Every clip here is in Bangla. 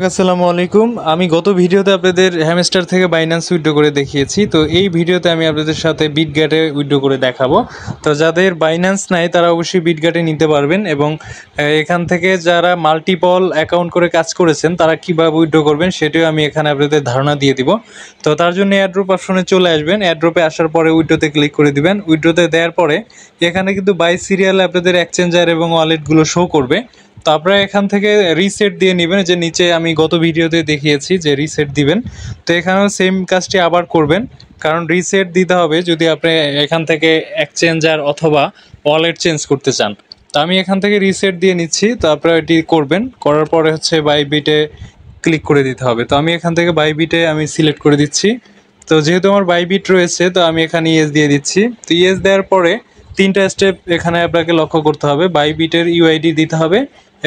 আসসালামু আলাইকুম। আমি গত ভিডিওতে আপনাদের হ্যামস্টার থেকে বাইন্যান্স উইথড্র করে দেখিয়েছি। তো এই ভিডিওতে আমি আপনাদের সাথে বিটগেটে উইথড্র করে দেখাবো। তো যাদের বাইন্যান্স নাই তারা অবশ্যই বিটগেটে নিতে পারবেন এবং এখান থেকে যারা মাল্টিপল অ্যাকাউন্ট করে কাজ করেছেন তারা কীভাবে উইথড্র করবেন সেটাও আমি এখানে আপনাদের ধারণা দিয়ে দিব। তো তার জন্য এয়ারড্রপ অপশনে চলে আসবেন। এয়ারড্রপে আসার পরে উইথড্রোতে ক্লিক করে দিবেন। উইথড্রোতে দেওয়ার পরে এখানে কিন্তু বাই সিরিয়ালে আপনাদের এক্সচেঞ্জার এবং ওয়ালেটগুলো শো করবে। তো আপনারা এখান থেকে রিসেট দিয়ে নেবেন, যে নিচে আমি গত ভিডিওতে দেখিয়েছি যে রিসেট দিবেন। তো এখানেও সেম কাজটি আবার করবেন, কারণ রিসেট দিতে হবে যদি আপনি এখান থেকে এক্সচেঞ্জার অথবা ওয়ালেট চেঞ্জ করতে চান। তো আমি এখান থেকে রিসেট দিয়ে নিচ্ছি। তো আপনারা এটি করবেন, করার পরে হচ্ছে বাইবিটে ক্লিক করে দিতে হবে। তো আমি এখান থেকে বাইবিটে আমি সিলেক্ট করে দিচ্ছি। তো যেহেতু আমার বাইবিট রয়েছে তো আমি এখানে ইয়েস দিয়ে দিচ্ছি। তো ইয়েস দেওয়ার পরে তিনটা স্টেপ এখানে আপনাকে লক্ষ্য করতে হবে। বাইবিটের ইউআইডি দিতে হবে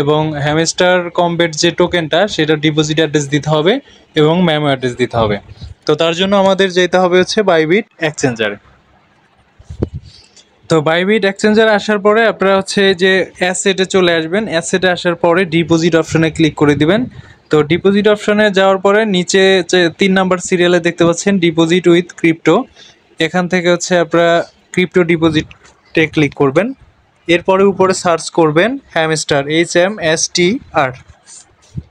এবং হ্যামস্টার কমবেট যে টোকেনটা সেটা ডিপোজিট অ্যাড্রেস দিতে হবে এবং মেমো অ্যাড্রেস দিতে হবে। তো তার জন্য আমাদের যেতে হবে হচ্ছে বাইবিট এক্সচেঞ্জারে। তো বাইবিট এক্সচেঞ্জারে আসার পরে আপনারা হচ্ছে যে অ্যাসেটে চলে আসবেন। অ্যাসেটে আসার পরে ডিপোজিট অপশনে ক্লিক করে দিবেন। তো ডিপোজিট অপশনে যাওয়ার পরে নিচে যে 3 নাম্বার সিরিয়ালে দেখতে পাচ্ছেন ডিপোজিট উইথ ক্রিপ্টো, এখান থেকে হচ্ছে আপনারা ক্রিপ্টো ডিপোজিটে ক্লিক করবেন। এরপরে উপরে সার্চ করবেন হ্যামস্টার HMSTR।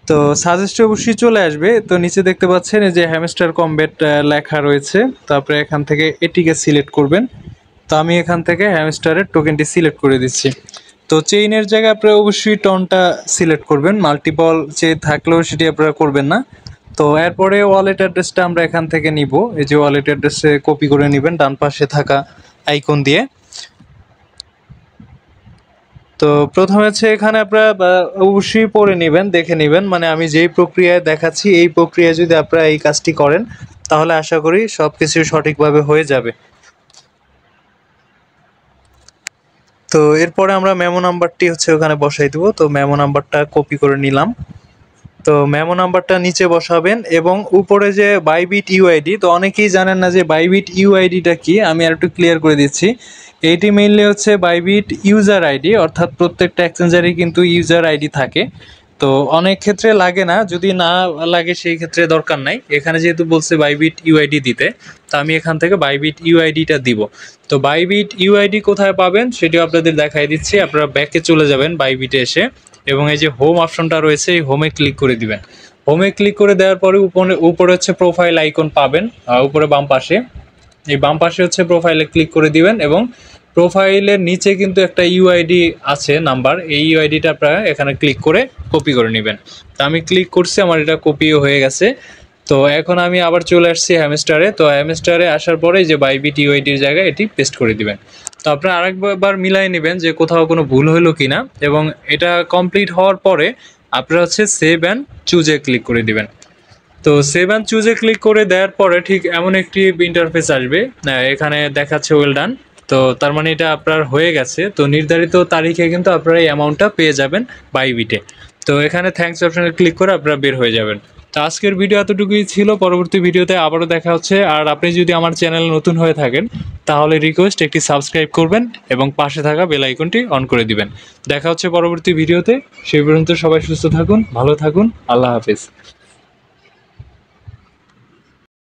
তো সাজেস্টে অবশ্যই চলে আসবে। তো নিচে দেখতে পাচ্ছেন এই যে হ্যামস্টার কমবেট লেখা রয়েছে। তো আপনি এখান থেকে এটিকে সিলেক্ট করবেন। তো আমি এখান থেকে হ্যামস্টারের টোকেনটি সিলেক্ট করে দিচ্ছি। তো চেইনের জায়গায় আপনারা অবশ্যই টনটা সিলেক্ট করবেন, মাল্টিপল চেইন থাকলেও সেটি আপনারা করবেন না। তো এরপরে ওয়ালেট অ্যাড্রেসটা আমরা এখান থেকে নিব। এই যে ওয়ালেট অ্যাড্রেসে কপি করে নেবেন ডান পাশে থাকা আইকন দিয়ে। তো প্রথমে হচ্ছে এখানে আপনারা অবশ্যই পড়ে নেবেন, দেখে নেবেন, মানে আমি যেই প্রক্রিয়ায় দেখাচ্ছি এই প্রক্রিয়ায় যদি আপনারা এই কাজটি করেন তাহলে আশা করি সব কিছু সঠিকভাবে হয়ে যাবে। তো এরপরে আমরা মেমো নাম্বারটি হচ্ছে ওখানে বসাই দেবো। তো মেমো নাম্বারটা কপি করে নিলাম। তো মেমো নাম্বারটা নিচে বসাবেন এবং উপরে যে বাইবিট ইউআইডি, তো অনেকেই জানেন না যে বাইবিট ইউআইডিটা কি, আমি আর একটু ক্লিয়ার করে দিচ্ছি। এইটি মেইনলি হচ্ছে বাইবিট ইউজার আইডি, অর্থাৎ প্রত্যেকটা এক্সচেঞ্জারই কিন্তু ইউজার আইডি থাকে। তো অনেক ক্ষেত্রে লাগে না, যদি না লাগে সেই ক্ষেত্রে দরকার নাই। এখানে যেহেতু বলছে বাইবিট ইউআইডি দিতে, তো আমি এখান থেকে বাইবিট ইউআইডিটা দিব। তো বাইবিট ইউআইডি কোথায় পাবেন সেটিও আপনাদের দেখাই দিচ্ছি। আপনারা ব্যাকে চলে যাবেন বাইবিটে এসে এবং এই যে হোম অপশনটা রয়েছে এই হোমে ক্লিক করে দিবেন। হোমে ক্লিক করে দেওয়ার পরে উপরে হচ্ছে প্রোফাইল আইকন পাবেন উপরে বাম পাশে। এই বাম পাশে হচ্ছে প্রোফাইলে ক্লিক করে দিবেন এবং প্রোফাইলের নিচে কিন্তু একটা ইউআইডি আছে নাম্বার, এই ইউআইডিটা আপনারা এখানে ক্লিক করে কপি করে নেবেন। তো আমি ক্লিক করছি, আমার এটা কপিও হয়ে গেছে। তো এখন আমি আবার চলে আসছি হ্যামস্টারে। তো হ্যামস্টারে আসার পরে যে বাইবিট ইউআইডির জায়গায় এটি পেস্ট করে দিবেন। তো আপনারা আরেকবার মিলাই নেবেন যে কোথাও কোনো ভুল হলো কিনা এবং এটা কমপ্লিট হওয়ার পরে আপনারা হচ্ছে সেভ অ্যান্ড চুজে ক্লিক করে দিবেন। তো সেভ অ্যান্ড চুজে ক্লিক করে দেওয়ার পরে ঠিক এমন একটি ইন্টারফেস আসবে, এখানে দেখাচ্ছে ওয়েল ডান। তো তার মানে এটা আপনার হয়ে গেছে। তো নির্ধারিত তারিখে কিন্তু আপনারা এই অ্যামাউন্টটা পেয়ে যাবেন বাইবিটে। তো এখানে থ্যাঙ্কস অপশনে ক্লিক করে আপনারা বের হয়ে যাবেন। তো আজকের ভিডিও এতটুকুই ছিল। পরবর্তী ভিডিওতে আবারও দেখা হচ্ছে। আর আপনি যদি আমার চ্যানেল নতুন হয়ে থাকেন তাহলে রিকোয়েস্ট একটি সাবস্ক্রাইব করবেন এবং পাশে থাকা বেল আইকনটি অন করে দিবেন। দেখা হচ্ছে পরবর্তী ভিডিওতে। সেই পর্যন্ত সবাই সুস্থ থাকুন, ভালো থাকুন, আল্লাহ হাফেজ।